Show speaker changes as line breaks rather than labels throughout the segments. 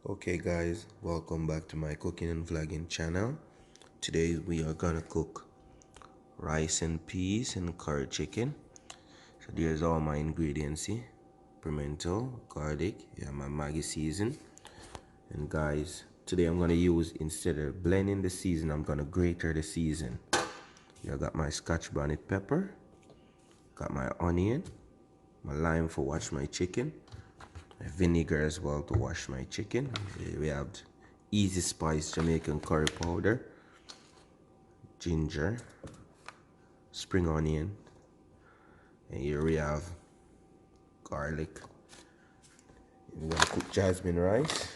Okay guys, welcome back to my cooking and vlogging channel. Today we are gonna cook rice and peas and curry chicken. So there's all my ingredients here. Pimento, garlic, yeah, my Maggi season. And guys, today I'm gonna use, instead of blending the season, I'm gonna grater the season. Yeah, I got my scotch bonnet pepper, got my onion, my lime for wash my chicken, vinegar as well to wash my chicken. We have easy spice Jamaican curry powder, ginger, spring onion, and here we have garlic. We're gonna cook jasmine rice,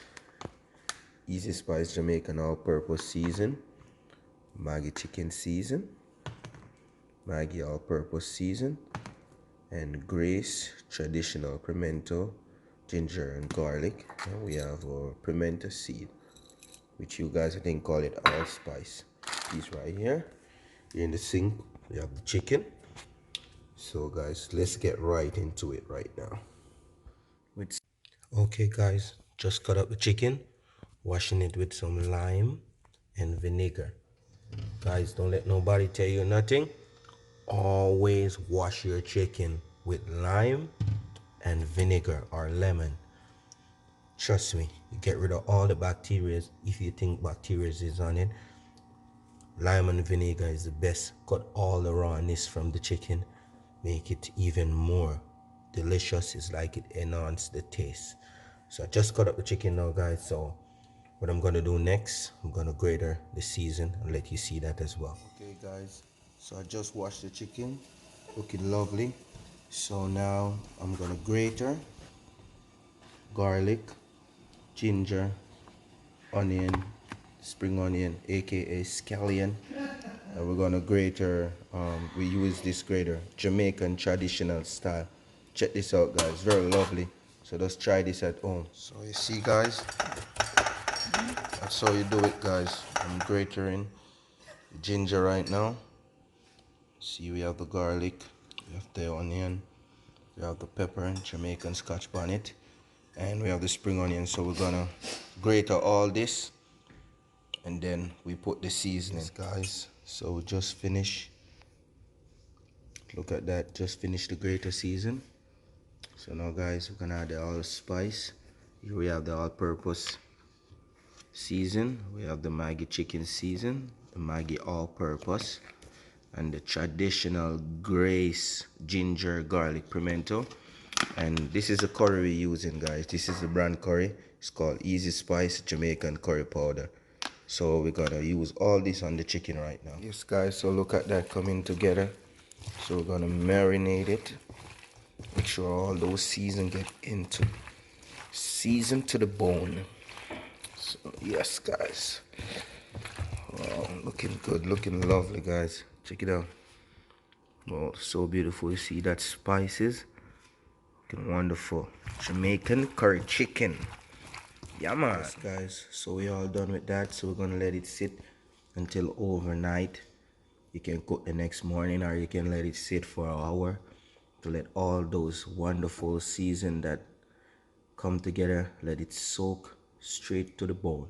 easy spice Jamaican all-purpose season, Maggi chicken season, Maggi all-purpose season, and Grace traditional pimento, ginger and garlic. And we have our pimento seed, which you guys I think call it allspice. Piece right here. In the sink we have the chicken. So guys, let's get right into it right now. Okay guys, just cut up the chicken, washing it with some lime and vinegar. Guys, don't let nobody tell you nothing. Always wash your chicken with lime and vinegar or lemon. Trust me, you get rid of all the bacteria if you think bacteria is on it. Lime and vinegar is the best. Cut all the rawness from the chicken, make it even more delicious. It's like it enhances the taste. So I just cut up the chicken now guys. So what I'm gonna do next, I'm gonna grate the season and let you see that as well. Okay guys, so I just washed the chicken, looking lovely. So now I'm gonna grate her, garlic, ginger, onion, spring onion, aka scallion, and we're gonna grate her. We use this grater, Jamaican traditional style. Check this out guys, very lovely. So just try this at home. So you see guys, that's how you do it guys. I'm gratering the ginger right now. See, we have the garlic, we have the onion, we have the pepper and Jamaican scotch bonnet, and we have the spring onion. So we're gonna grate all this and then we put the seasoning. Yes, guys, so we just finished. Look at that, just finished the grater season. So now guys, we're gonna add the allspice. Here we have the all-purpose season, we have the Maggi chicken season, the Maggi all-purpose, and the traditional Grace ginger garlic pimento. And this is the curry we're using guys. This is the brand curry. It's called Easy Spice Jamaican curry powder. So we're gonna use all this on the chicken right now. Yes guys, so look at that coming together. So we're gonna marinate it, make sure all those season get into season to the bone. So yes guys, wow, looking good, looking lovely guys. Check it out. Oh, so beautiful. You see that spices, looking wonderful. Jamaican curry chicken. Yeah man. Yes guys, so we all done with that. So we're gonna let it sit until overnight. You can cook the next morning or you can let it sit for an hour to let all those wonderful season that come together, let it soak straight to the bone.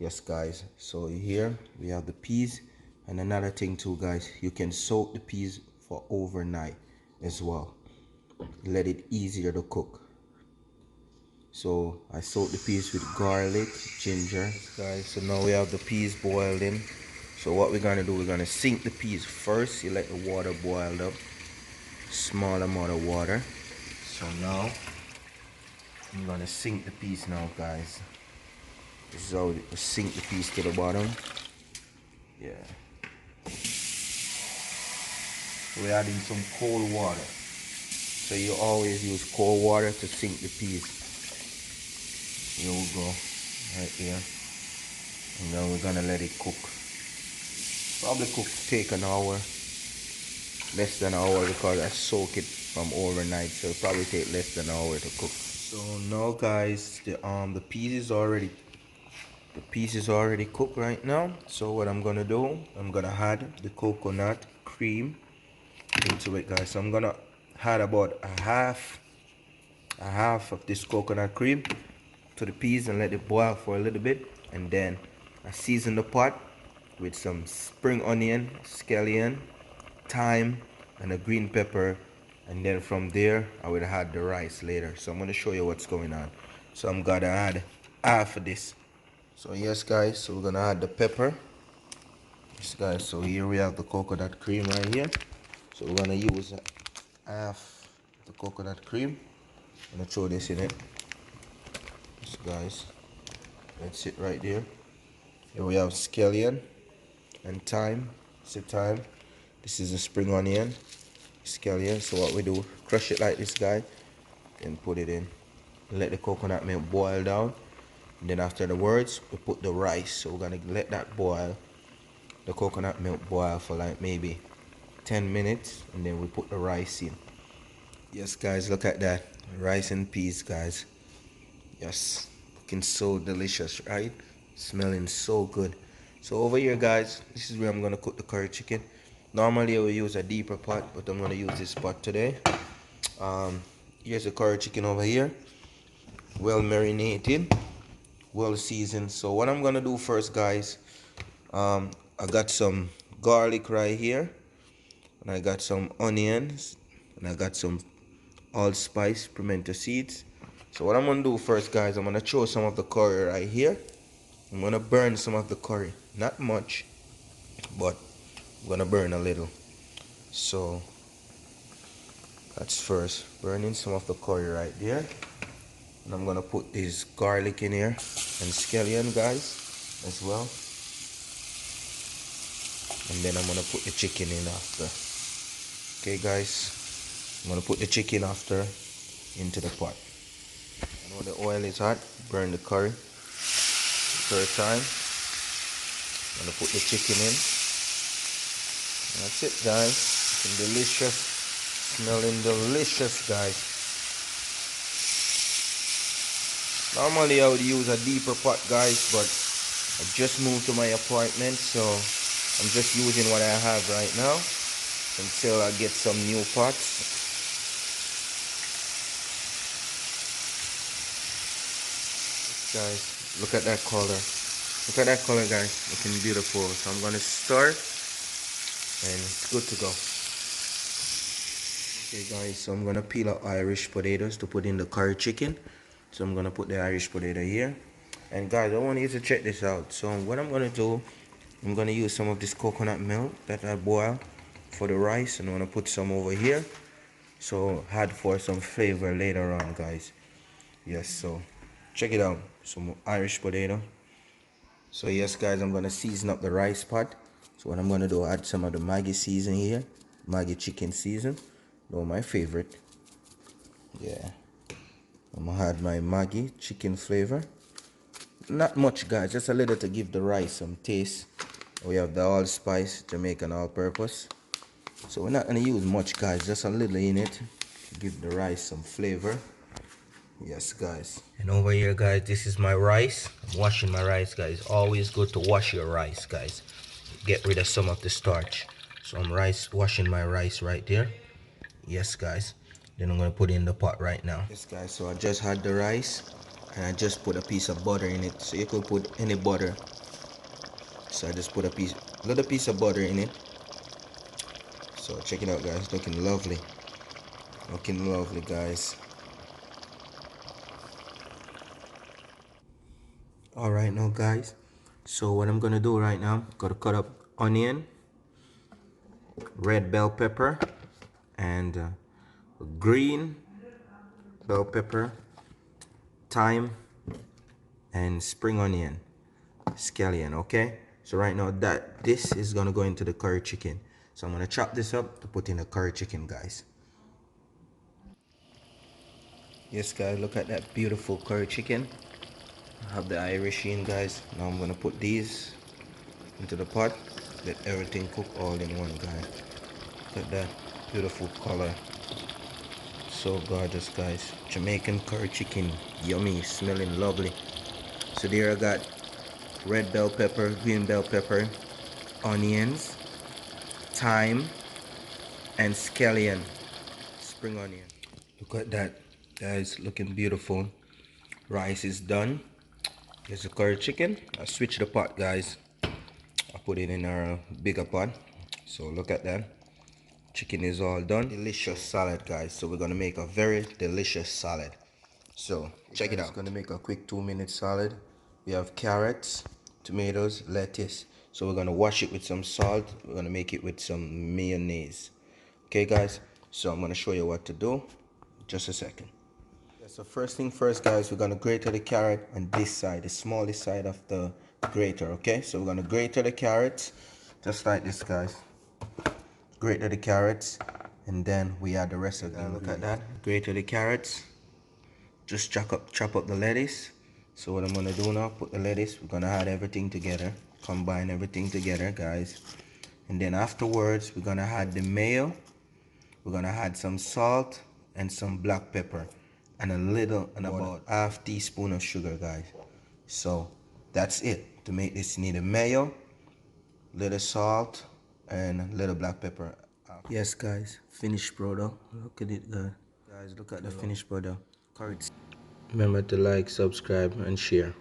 Yes guys, so here we have the peas. And another thing too guys, you can soak the peas for overnight as well, let it easier to cook. So I soak the peas with garlic, ginger. Yes, guys, so now we have the peas boiled in. So what we're gonna do, we're gonna sink the peas first. You let the water boil up, small amount of water. So now I'm gonna sink the peas now guys. This is how we sink the peas to the bottom. Yeah, we're adding some cold water. So you always use cold water to sink the peas. Here we go, right here. And then we're gonna let it cook. Probably take an hour, less than an hour, because I soak it from overnight. So it'll probably take less than an hour to cook. So now guys, the peas is already cooked right now. So what I'm gonna do, I'm gonna add the coconut cream into it guys. So I'm gonna add about a half of this coconut cream to the peas and let it boil for a little bit, and then I season the pot with some spring onion, scallion, thyme, and a green pepper, and then from there I will add the rice later. So I'm going to show you what's going on. So I'm gonna add half of this. So yes guys, so we're gonna add the pepper. Yes guys, so here we have the coconut cream right here. So we're gonna use half the coconut cream. I'm gonna throw this in it. Yes guys, that's it right there. Here we have scallion and thyme. It's thyme. This is a spring onion, scallion. So what we do, crush it like this, guy, then put it in. Let the coconut milk boil down. And then after the words, we put the rice. So we're gonna let that boil, the coconut milk boil for like maybe 10 minutes, and then we put the rice in. Yes guys, look at that. Rice and peas, guys. Yes, looking so delicious, right? Smelling so good. So over here guys, this is where I'm gonna cook the curry chicken. Normally I will use a deeper pot, but I'm gonna use this pot today. Here's the curry chicken over here, well marinated, well seasoned. So what I'm gonna do first guys, I got some garlic right here, and I got some onions, and I got some allspice pimento seeds. So what I'm gonna do first guys, I'm gonna throw some of the curry right here. I'm gonna burn some of the curry, not much, but I'm gonna burn a little. So that's first, burning some of the curry right there. And I'm gonna put this garlic in here and scallion guys as well. And then I'm gonna put the chicken in after. Okay guys, I'm gonna put the chicken after into the pot. And when the oil is hot, burn the curry. Third time, I'm gonna put the chicken in. That's it guys, looking delicious, smelling delicious guys. Normally I would use a deeper pot guys, but I just moved to my apartment, so I'm just using what I have right now until I get some new pots. Guys, look at that color. Look at that color guys, looking beautiful. So I'm gonna start, and it's good to go. Okay guys, so I'm gonna peel out Irish potatoes to put in the curry chicken. So I'm gonna put the Irish potato here. And guys, I want you to check this out. So what I'm gonna do, I'm gonna use some of this coconut milk that I boil for the rice, and I'm gonna put some over here. So add for some flavor later on guys. Yes, so check it out. Some Irish potato. So yes guys, I'm gonna season up the rice pot. So what I'm gonna do, add some of the Maggi season here, Maggi chicken season. No, my favorite. Yeah, I'm gonna add my Maggi chicken flavor. Not much guys, just a little to give the rice some taste. We have the allspice, Jamaican all-purpose. So we're not gonna use much guys, just a little in it to give the rice some flavor. Yes guys. And over here guys, this is my rice. I'm washing my rice guys. Always good to wash your rice guys. Get rid of some of the starch. So I'm washing my rice right there. Yes guys. Then I'm gonna put it in the pot right now. Yes guys, so I just had the rice and I just put a piece of butter in it. So you could put any butter. So I just put a little piece of butter in it. So check it out guys, looking lovely. Looking lovely guys. Alright now guys, so what I'm gonna do right now, gotta cut up onion, red bell pepper, and green bell pepper, thyme, and spring onion, scallion. Okay, so right now this is gonna go into the curry chicken. So I'm gonna chop this up to put in the curry chicken guys. Yes guys, look at that beautiful curry chicken. I have the Irish in guys. Now I'm gonna put these into the pot. Let everything cook all in one guys. Look at that beautiful color. So gorgeous guys. Jamaican curry chicken. Yummy, smelling lovely. So there I got red bell pepper, green bell pepper, onions, thyme, and scallion. Spring onion. Look at that guys, looking beautiful. Rice is done. Here's the curry chicken. I switch the pot, guys. I put it in a bigger pot. So look at that. Chicken is all done. Delicious salad, guys. So we're gonna make a very delicious salad. So check it out. Gonna make a quick 2-minute salad. We have carrots, tomatoes, lettuce. So we're gonna wash it with some salt. We're gonna make it with some mayonnaise. Okay, guys. So I'm gonna show you what to do. Just a second. Yeah, so first thing first, guys, we're gonna grate the carrot on this side, the smallest side of the grater. Okay, so we're gonna grate the carrots just like this, guys. Grate the carrots, and then we add the rest of them. Look at that. Grate the carrots. Just chop up the lettuce. So what I'm gonna do now, put the lettuce. We're gonna add everything together, combine everything together, guys. And then afterwards, we're gonna add the mayo. We're gonna add some salt and some black pepper, and about half teaspoon of sugar, guys. So that's it. To make this, you need a mayo, little salt, and little black pepper. Yes, guys, finished product. Look at it, guys. Look at the finished product. Remember to like, subscribe, and share.